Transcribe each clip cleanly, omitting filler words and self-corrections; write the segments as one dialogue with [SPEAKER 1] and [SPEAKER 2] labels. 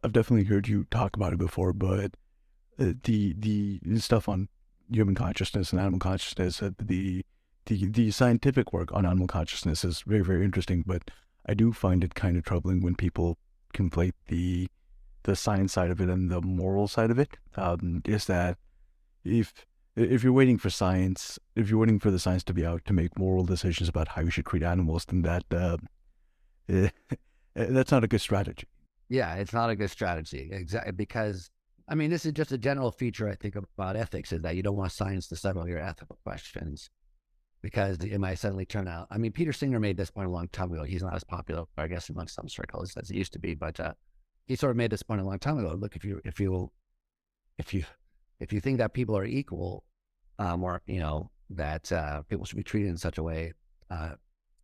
[SPEAKER 1] I've definitely heard you talk about it before, but the stuff on human consciousness and animal consciousness, the scientific work on animal consciousness is very, very interesting. But I do find it kind of troubling when people conflate the science side of it and the moral side of it. Is that if if you're waiting for science, if you're waiting for the science to be out to make moral decisions about how you should treat animals, then eh, that's not a good strategy.
[SPEAKER 2] Yeah, it's not a good strategy. Exactly. Because, I mean, this is just a general feature, I think, about ethics is that you don't want science to settle your ethical questions because it might suddenly turn out. I mean, Peter Singer made this point a long time ago. He's not as popular, I guess, among some circles as he used to be, but he sort of made this point a long time ago. Look, if you, if you think that people are equal, or, that people should be treated in such a way,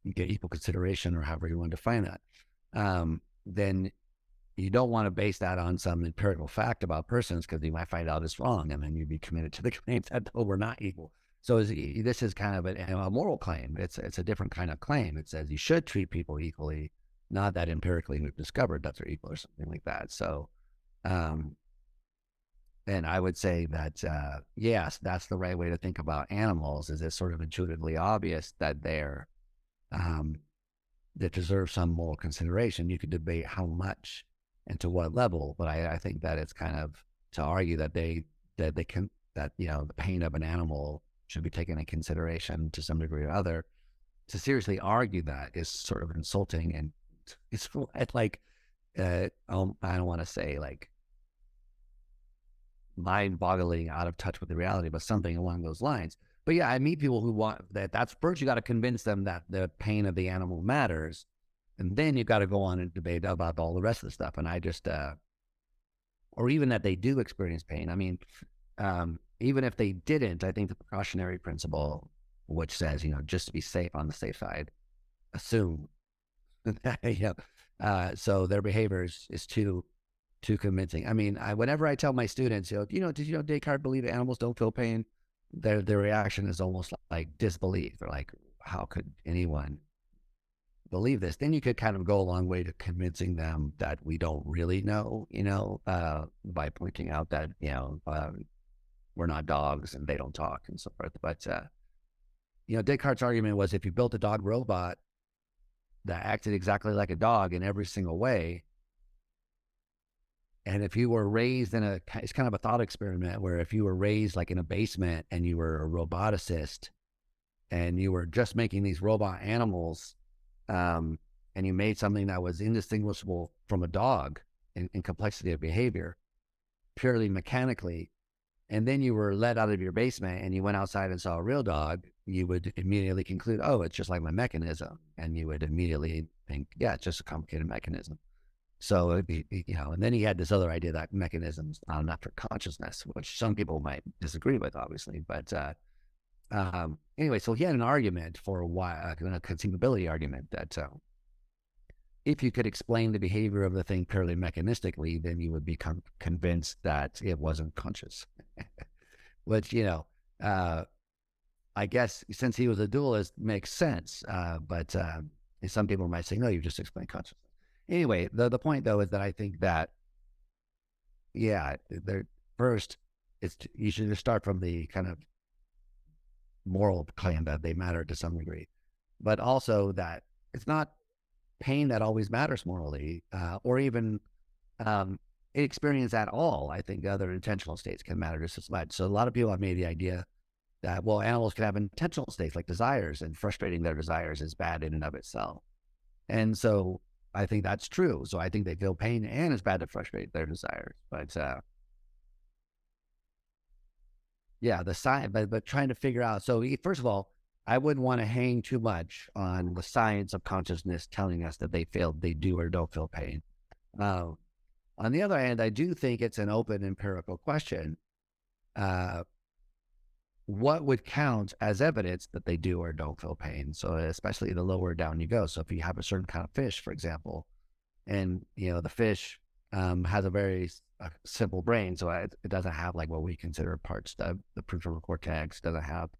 [SPEAKER 2] you get equal consideration or however you want to define that, then you don't want to base that on some empirical fact about persons because you might find out it's wrong and then you'd be committed to the claim that, oh, we're not equal. So this is kind of a moral claim. It's a different kind of claim. It says you should treat people equally, not that empirically we've discovered that they're equal or something like that. So, and I would say that, yes, that's the right way to think about animals. Is it's sort of intuitively obvious that that deserve some moral consideration. You could debate how much and to what level, but I think that it's kind of to argue that the pain of an animal should be taken into consideration to some degree or other. To seriously argue that is sort of insulting, and it's like I don't want to say like mind-boggling, out of touch with the reality, but something along those lines. But yeah, I meet people who want that. That's first you got to convince them that the pain of the animal matters, and then you've got to go on and debate about all the rest of the stuff. And I just, or even that they do experience pain. I mean, even if they didn't, I think the precautionary principle, which says, just to be safe on the safe side, assume that, so their behavior is too convincing. I mean, whenever I tell my students, did you know Descartes believed animals don't feel pain? Their reaction is almost like disbelief. They're like, how could anyone believe this? Then you could kind of go a long way to convincing them that we don't really know, by pointing out that, we're not dogs and they don't talk and so forth. But, Descartes' argument was if you built a dog robot that acted exactly like a dog in every single way, and if you were raised it's kind of a thought experiment where if you were raised like in a basement and you were a roboticist and you were just making these robot animals, and you made something that was indistinguishable from a dog in complexity of behavior, purely mechanically, and then you were let out of your basement and you went outside and saw a real dog, you would immediately conclude, oh, it's just like my mechanism. And you would immediately think, yeah, it's just a complicated mechanism. So it'd be, and then he had this other idea that mechanisms are not for consciousness, which some people might disagree with, obviously. But anyway, so he had an argument for why, a conceivability argument that if you could explain the behavior of the thing purely mechanistically, then you would become convinced that it wasn't conscious. Which, I guess since he was a dualist, makes sense. But some people might say, no, you just explain consciousness. Anyway, the point though is that I think that, yeah, first, you should just start from the kind of moral claim that they matter to some degree, but also that it's not pain that always matters morally, or even experience at all. I think other intentional states can matter just as much. So a lot of people have made the idea that, well, animals can have intentional states like desires, and frustrating their desires is bad in and of itself. And so I think that's true. So I think they feel pain and it's bad to frustrate their desires. But yeah, the science, but trying to figure out. So first of all, I wouldn't want to hang too much on the science of consciousness telling us that they do or don't feel pain. On the other hand, I do think it's an open empirical question. What would count as evidence that they do or don't feel pain? So especially the lower down you go. So if you have a certain kind of fish, for example, and the fish has a very simple brain, so it doesn't have like what we consider parts of the prefrontal cortex, doesn't have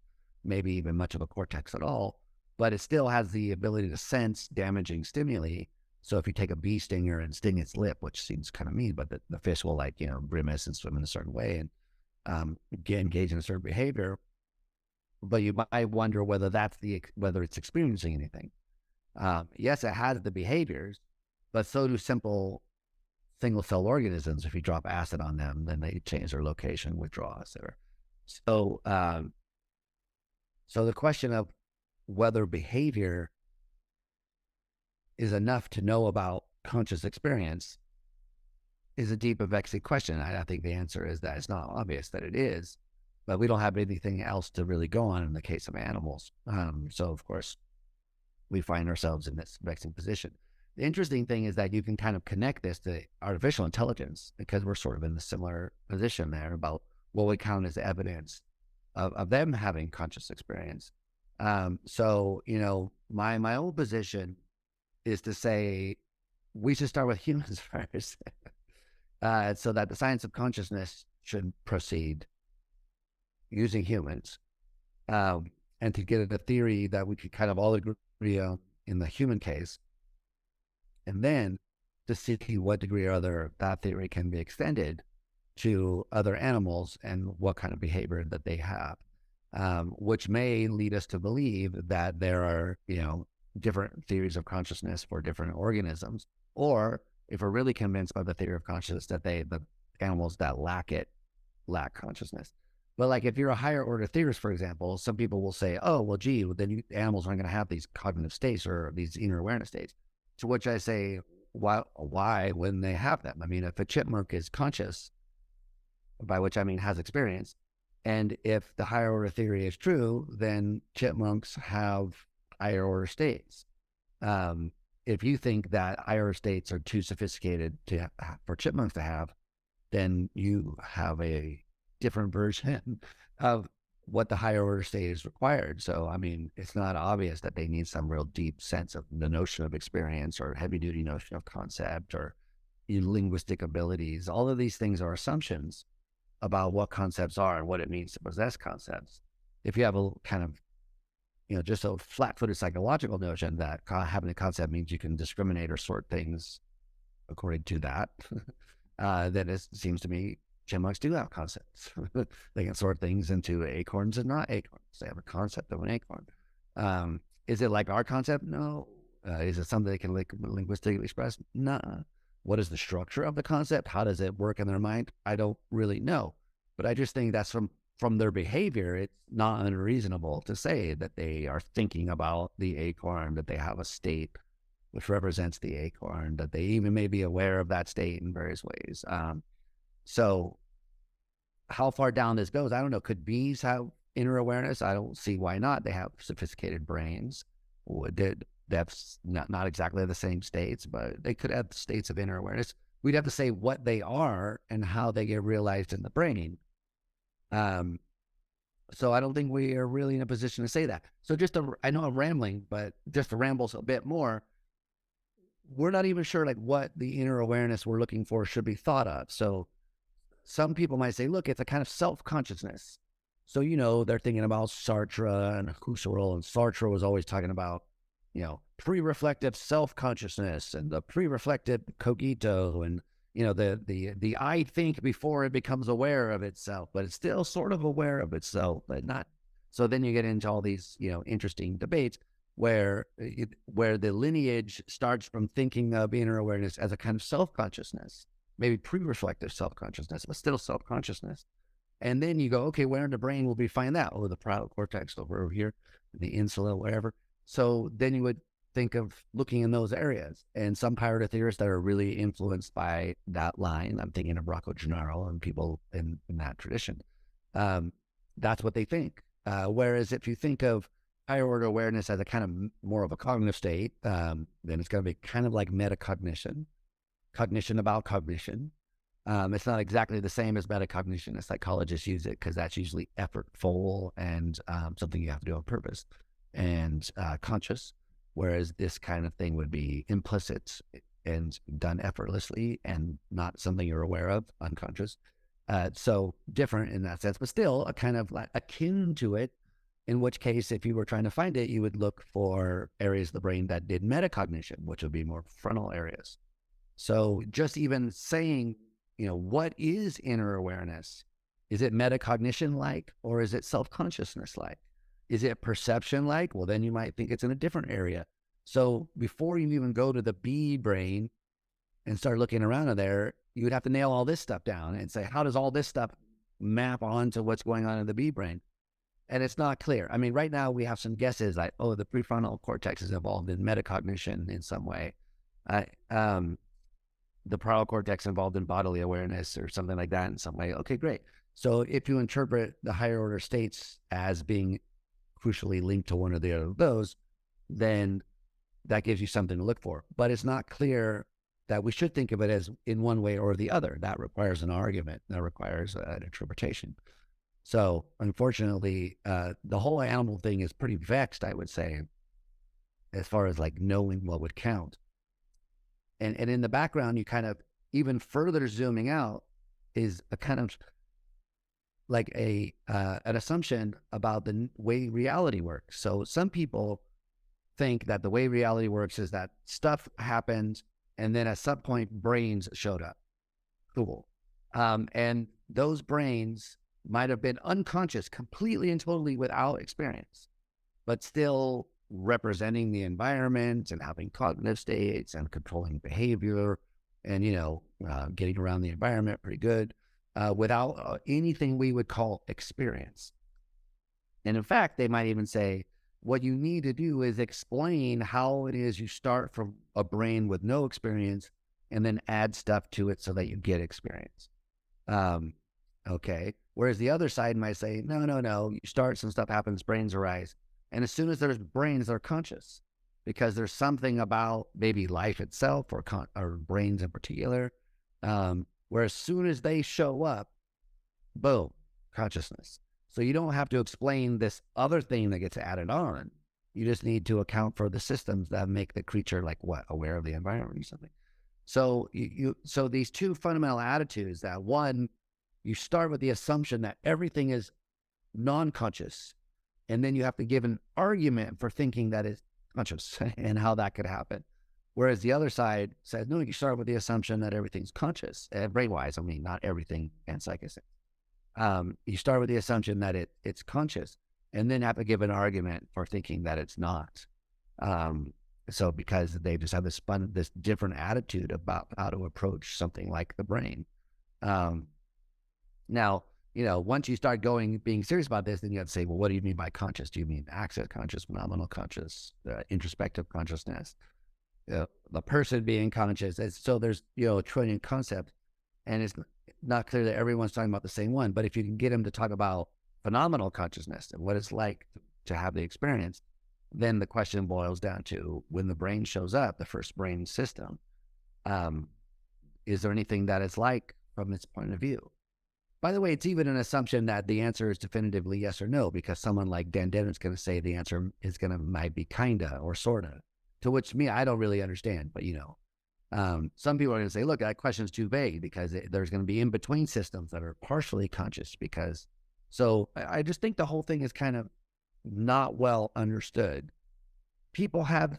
[SPEAKER 2] maybe even much of a cortex at all, but it still has the ability to sense damaging stimuli. So if you take a bee stinger and sting its lip, which seems kind of mean, but the fish will like, grimace and swim in a certain way and engage in a certain behavior. But you might wonder whether whether it's experiencing anything. Yes, it has the behaviors, but so do simple single cell organisms. If you drop acid on them, then they change their location, withdraw, etc. So, so the question of whether behavior is enough to know about conscious experience is a deep and vexing question. I think the answer is that it's not obvious that it is, but we don't have anything else to really go on in the case of animals. So of course, we find ourselves in this vexing position. The interesting thing is that you can kind of connect this to artificial intelligence, because we're sort of in a similar position there about what we count as evidence of them having conscious experience. So, my own position is to say we should start with humans first, so that the science of consciousness should proceed using humans, and to get a theory that we could kind of all agree on in the human case, and then to see to what degree or other that theory can be extended to other animals and what kind of behavior that they have, which may lead us to believe that there are, different theories of consciousness for different organisms, or if we're really convinced by the theory of consciousness that the animals that lack consciousness. But like if you're a higher order theorist, for example, some people will say, oh, well, gee, then animals aren't going to have these cognitive states or these inner awareness states. To which I say, why wouldn't they have them? I mean, if a chipmunk is conscious, by which I mean has experience, and if the higher order theory is true, then chipmunks have higher order states. If you think that higher order states are too sophisticated for chipmunks to have, then you have a different version of what the higher order state is required. So, I mean, it's not obvious that they need some real deep sense of the notion of experience or heavy duty notion of concept or linguistic abilities. All of these things are assumptions about what concepts are and what it means to possess concepts. If you have a kind of, just a flat-footed psychological notion that having a concept means you can discriminate or sort things according to that, then it seems to me chipmunks do have concepts. They can sort things into acorns and not acorns. They have a concept of an acorn. Is it like our concept? No. Is it something they can linguistically express? No. What is the structure of the concept? How does it work in their mind? I don't really know. But I just think that's from their behavior, it's not unreasonable to say that they are thinking about the acorn, that they have a state which represents the acorn, that they even may be aware of that state in various ways. So how far down this goes, I don't know. Could bees have inner awareness? I don't see why not. They have sophisticated brains. That's not exactly the same states, but they could have states of inner awareness. We'd have to say what they are and how they get realized in the brain. So I don't think we are really in a position to say that. So I know I'm rambling, but just to ramble a bit more, we're not even sure like what the inner awareness we're looking for should be thought of. So some people might say, look, it's a kind of self-consciousness. So, they're thinking about Sartre and Husserl, and Sartre was always talking about, pre-reflective self-consciousness and the pre-reflective cogito and, the I think before it becomes aware of itself, but it's still sort of aware of itself, but not. So then you get into all these, interesting debates where the lineage starts from thinking of inner awareness as a kind of self-consciousness, maybe pre-reflective self-consciousness, but still self-consciousness. And then you go, okay, where in the brain will we find that? Oh, the parietal cortex over here, the insula, wherever. So then you would think of looking in those areas. And some parietal theorists that are really influenced by that line, I'm thinking of Rocco Gennaro and people in that tradition, that's what they think. Whereas if you think of higher order awareness as a kind of more of a cognitive state, then it's going to be kind of like metacognition. Cognition about cognition. It's not exactly the same as metacognition as psychologists use it, because that's usually effortful and something you have to do on purpose and conscious, whereas this kind of thing would be implicit and done effortlessly and not something you're aware of, unconscious. So different in that sense, but still a kind of like akin to it. in which case, if you were trying to find it, you would look for areas of the brain that did metacognition, which would be more frontal areas. So just even saying, what is inner awareness? Is it metacognition like, or is it self-consciousness like? Is it perception like? Well, then you might think it's in a different area. So before you even go to the B brain and start looking around in there, you would have to nail all this stuff down and say, how does all this stuff map onto what's going on in the B brain? And it's not clear. I mean, right now we have some guesses like, the prefrontal cortex is involved in metacognition in some way. The parietal cortex involved in bodily awareness or something like that in some way. Okay, great. So if you interpret the higher order states as being crucially linked to one or the other of those, then that gives you something to look for. But it's not clear that we should think of it as in one way or the other. That requires an argument. That requires an interpretation. So unfortunately, the whole animal thing is pretty vexed, I would say, as far as like knowing what would count. And in the background, you kind of, even further zooming out, is a kind of like an assumption about the way reality works. So some people think that the way reality works is that stuff happens, and then at some point, brains showed up. Cool. And those brains might have been unconscious, completely and totally without experience, but still representing the environment and having cognitive states and controlling behavior and, getting around the environment pretty good without anything we would call experience. And in fact, they might even say, what you need to do is explain how it is you start from a brain with no experience and then add stuff to it so that you get experience. Okay. Whereas the other side might say, no, you start, some stuff happens, brains arise. And as soon as there's brains, they're conscious because there's something about maybe life itself or brains in particular, where as soon as they show up, boom, consciousness. So you don't have to explain this other thing that gets added on. You just need to account for the systems that make the creature aware of the environment or something. So so these two fundamental attitudes, that one, you start with the assumption that everything is non-conscious, and then you have to give an argument for thinking that it's conscious and how that could happen. Whereas the other side says, no, you start with the assumption that everything's conscious, brain-wise. I mean, not everything and psychic. You start with the assumption that it's conscious, and then have to give an argument for thinking that it's not. So because they just have this different attitude about how to approach something like the brain. Now, once you start being serious about this, then you have to say, well, what do you mean by conscious? Do you mean access conscious, phenomenal conscious, introspective consciousness, the person being conscious? So there's, a trillion concepts, and it's not clear that everyone's talking about the same one. But if you can get them to talk about phenomenal consciousness and what it's like to have the experience, then the question boils down to, when the brain shows up, the first brain system, is there anything that it's like from its point of view? By the way, it's even an assumption that the answer is definitively yes or no, because someone like Dan Dennett's going to say the answer is might be kinda or sorta, to which I don't really understand, but some people are going to say, look, that question is too vague because there's going to be in-between systems that are partially conscious so I just think the whole thing is kind of not well understood. People have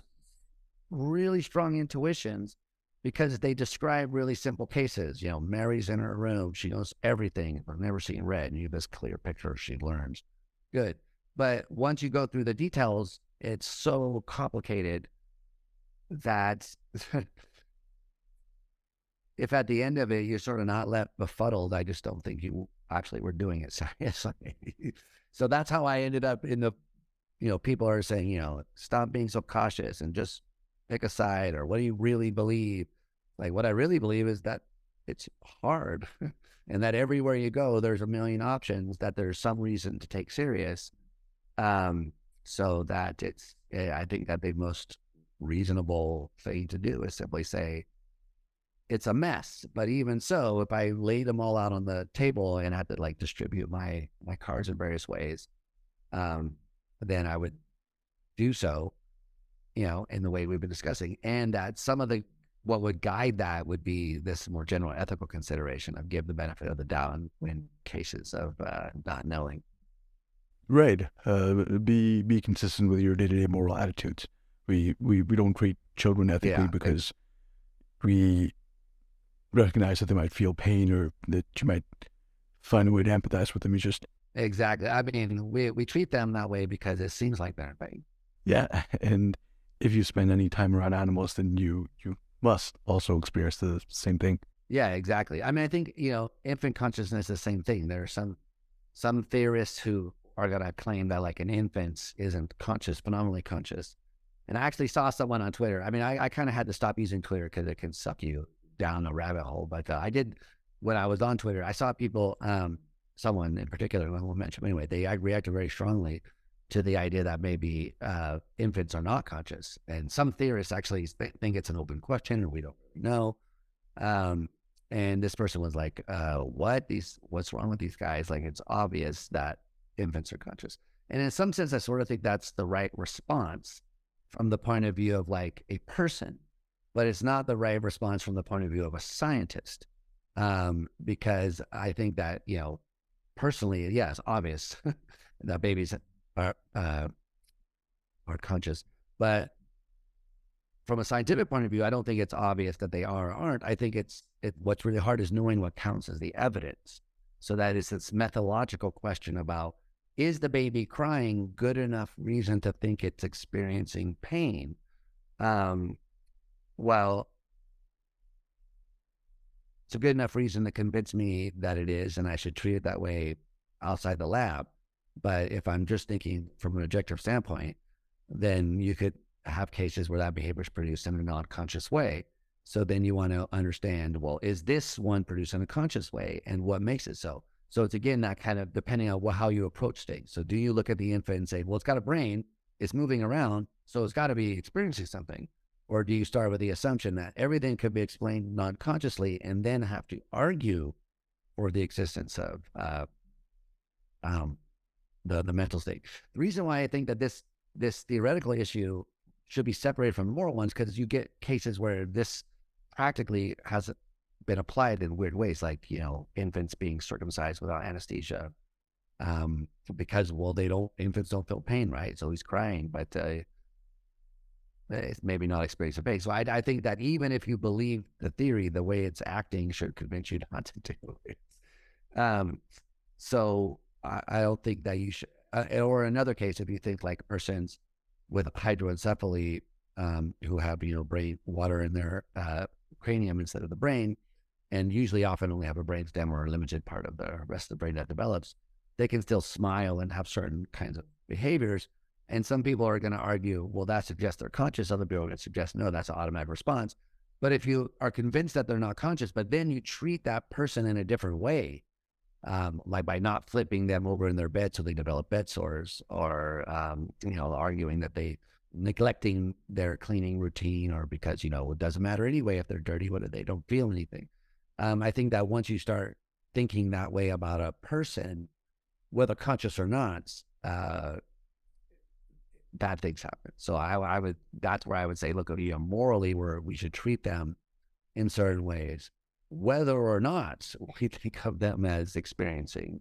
[SPEAKER 2] really strong intuitions because they describe really simple cases. Mary's in her room. She knows everything. I've never seen red. And you have this clear picture. She learns. Good. But once you go through the details, it's so complicated that if at the end of it, you're sort of not left befuddled, I just don't think you actually were doing it seriously. So that's how I ended up in the, people are saying, stop being so cautious and just pick a side, or what do you really believe? Like, what I really believe is that it's hard and that everywhere you go, there's a million options that there's some reason to take serious. So that I think that the most reasonable thing to do is simply say, it's a mess. But even so, if I laid them all out on the table and had to distribute my cards in various ways, then I would do so, in the way we've been discussing. And that some of what would guide that would be this more general ethical consideration of give the benefit of the doubt in cases of not knowing.
[SPEAKER 1] Right. Be consistent with your day-to-day moral attitudes. We don't treat children ethically
[SPEAKER 2] Yeah,
[SPEAKER 1] because we recognize that they might feel pain or that you might find a way to empathize with them. It's just,
[SPEAKER 2] exactly. I mean, we treat them that way because it seems like they're in pain.
[SPEAKER 1] yeah. And if you spend any time around animals, then you must also experience the same thing.
[SPEAKER 2] Yeah, exactly. I mean, I think, infant consciousness is the same thing. There are some theorists who are going to claim that like an infant isn't conscious, phenomenally conscious. And I actually saw someone on Twitter. I mean, I kind of had to stop using Twitter because it can suck you down a rabbit hole. But I did, when I was on Twitter, I saw people, someone in particular, I won't mention anyway, they reacted very strongly to the idea that maybe infants are not conscious. And some theorists actually think it's an open question or we don't really know. Um, and this person was like, what's wrong with these guys? Like, it's obvious that infants are conscious. And in some sense, I sort of think that's the right response from the point of view of like a person, but it's not the right response from the point of view of a scientist. Because I think that, personally, yeah, it's obvious that babies are conscious, but from a scientific point of view, I don't think it's obvious that they are or aren't. I think what's really hard is knowing what counts as the evidence. So that is this methodological question about, is the baby crying good enough reason to think it's experiencing pain? Well, it's a good enough reason to convince me that it is, and I should treat it that way outside the lab. But if I'm just thinking from an objective standpoint, then you could have cases where that behavior is produced in a non-conscious way. So then you want to understand, well, is this one produced in a conscious way, and what makes it so? So it's again that kind of depending on how you approach things. So do you look at the infant and say, well, it's got a brain, it's moving around, so it's got to be experiencing something? Or do you start with the assumption that everything could be explained non-consciously and then have to argue for the existence of the mental state? The reason why I think that this theoretical issue should be separated from moral ones, because you get cases where this practically has been applied in weird ways, like, infants being circumcised without anesthesia, because, well, infants don't feel pain, right? So he's crying, but it's maybe not experiencing pain. So I think that even if you believe the theory, the way it's acting should convince you not to do it. So I don't think that you should, or another case, if you think like persons with hydroencephaly, who have, brain water in their cranium instead of the brain, and usually often only have a brain stem or a limited part of the rest of the brain that develops, they can still smile and have certain kinds of behaviors. And some people are going to argue, well, that suggests they're conscious. Other people are going to suggest, no, that's an automatic response. But if you are convinced that they're not conscious, but then you treat that person in a different way, like by not flipping them over in their bed so they develop bed sores, or, arguing that they neglecting their cleaning routine, or because, it doesn't matter anyway if they're dirty, whether they don't feel anything. I think that once you start thinking that way about a person, whether conscious or not, bad things happen. So that's where I would say, look, morally, we should treat them in certain ways, whether or not we think of them as experiencing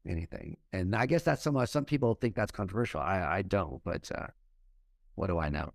[SPEAKER 2] anything. And I guess that's some people think that's controversial. I don't, but what do I know?